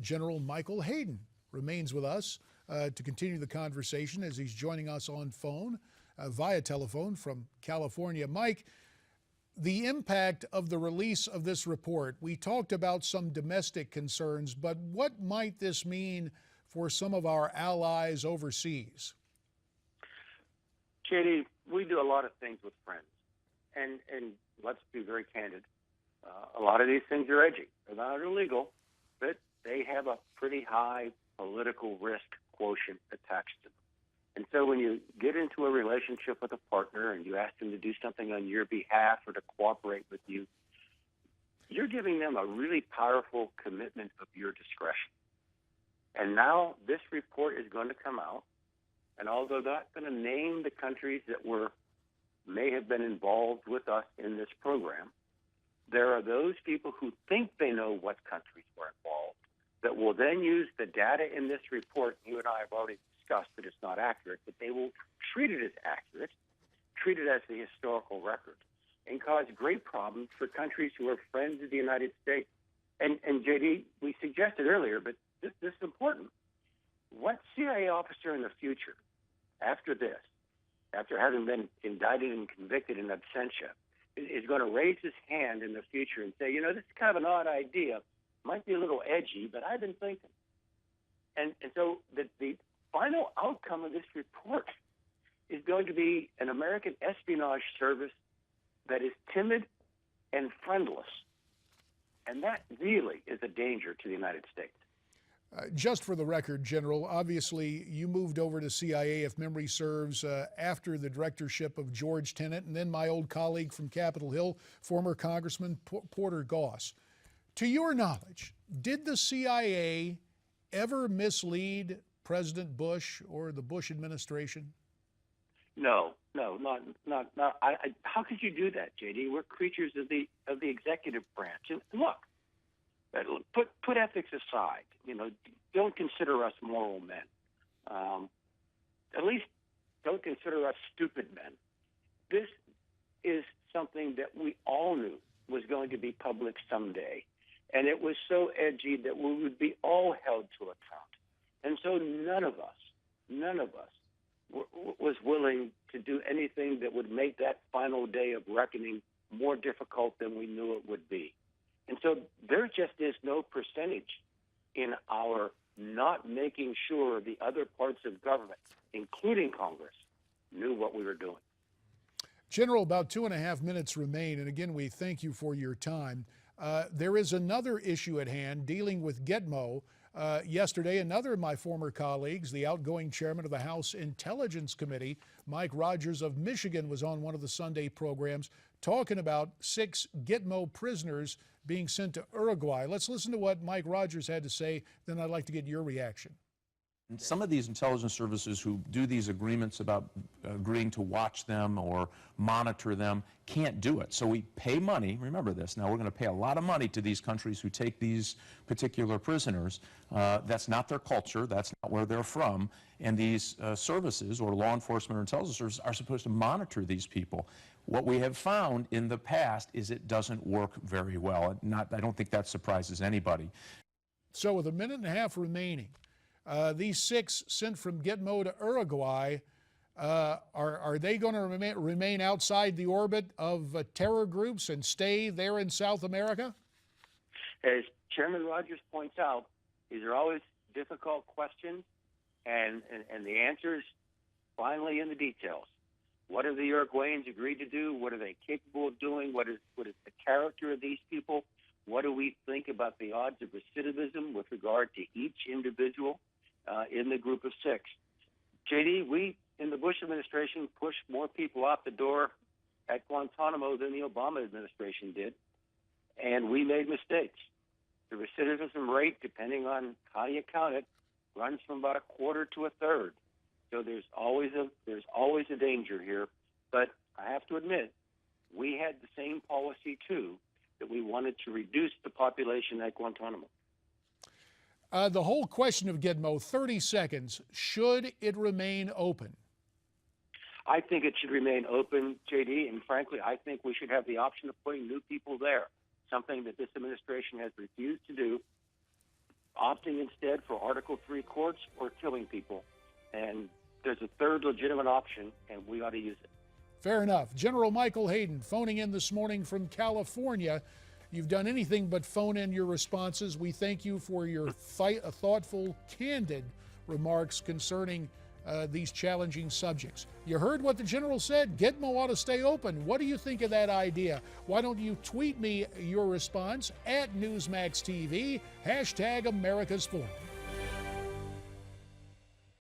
General Michael Hayden remains with us to continue the conversation as he's joining us on phone, via telephone from California. Mike, the impact of the release of this report, we talked about some domestic concerns, but what might this mean for some of our allies overseas? JD, we do a lot of things with friends, and let's be very candid. A lot of these things are edgy. They're not illegal, but they have a pretty high political risk quotient attached to them. And so when you get into a relationship with a partner and you ask them to do something on your behalf or to cooperate with you, you're giving them a really powerful commitment of your discretion. And now this report is going to come out, and although not going to name the countries that may have been involved with us in this program, there are those people who think they know what countries were involved that will then use the data in this report. You and I have already discussed that it's not accurate, but they will treat it as accurate, treat it as the historical record, and cause great problems for countries who are friends of the United States. And JD, we suggested earlier, but this is important. What CIA officer in the future, after this, after having been indicted and convicted in absentia, is going to raise his hand in the future and say, you know, this is kind of an odd idea, might be a little edgy, but I've been thinking. And so the final outcome of this report is going to be an American espionage service that is timid and friendless. And that really is a danger to the United States. Just for the record, General, obviously you moved over to CIA, if memory serves, after the directorship of George Tenet, and then my old colleague from Capitol Hill, former Congressman Porter Goss. To your knowledge, did the CIA ever mislead President Bush or the Bush administration? No, not. How could you do that, JD? We're creatures of the executive branch. And look, put ethics aside. You know, don't consider us moral men. At least don't consider us stupid men. This is something that we all knew was going to be public someday. And it was so edgy that we would be all held to account. And so none of us was willing to do anything that would make that final day of reckoning more difficult than we knew it would be. And so there just is no percentage in our not making sure the other parts of government, including Congress, knew what we were doing. General, about 2.5 minutes remain, and again, we thank you for your time. There is another issue at hand dealing with Gitmo. Yesterday, another of my former colleagues, the outgoing chairman of the House Intelligence Committee, Mike Rogers of Michigan, was on one of the Sunday programs talking about 6 Gitmo prisoners being sent to Uruguay. Let's listen to what Mike Rogers had to say, then I'd like to get your reaction. And some of these intelligence services who do these agreements about agreeing to watch them or monitor them can't do it. So we pay money, remember this, now we're going to pay a lot of money to these countries who take these particular prisoners. That's not their culture, that's not where they're from, and these services or law enforcement or intelligence services are supposed to monitor these people. What we have found in the past is it doesn't work very well. I don't think that surprises anybody. So with 1.5 minutes remaining, these 6 sent from Gitmo to Uruguay, are they going to remain outside the orbit of terror groups and stay there in South America? As Chairman Rogers points out, these are always difficult questions, and the answers finally in the details. What have the Uruguayans agreed to do? What are they capable of doing? What is the character of these people? What do we think about the odds of recidivism with regard to each individual in the group of 6? JD, we in the Bush administration pushed more people out the door at Guantanamo than the Obama administration did, and we made mistakes. The recidivism rate, depending on how you count it, runs from about 1/4 to 1/3. So there's always a danger here. But I have to admit, we had the same policy too, that we wanted to reduce the population at Guantanamo. The whole question of Gitmo, 30 seconds, should it remain open? I think it should remain open, JD, and frankly, I think we should have the option of putting new people there, something that this administration has refused to do. opting instead for Article III courts or killing people. And there's a third legitimate option, and we ought to use it. Fair enough. General Michael Hayden phoning in this morning from California. You've done anything but phone in your responses. We thank you for your thoughtful, candid remarks concerning these challenging subjects. You heard what the general said. Gitmo ought to stay open. What do you think of that idea? Why don't you tweet me your response at NewsmaxTV, #America's Forum.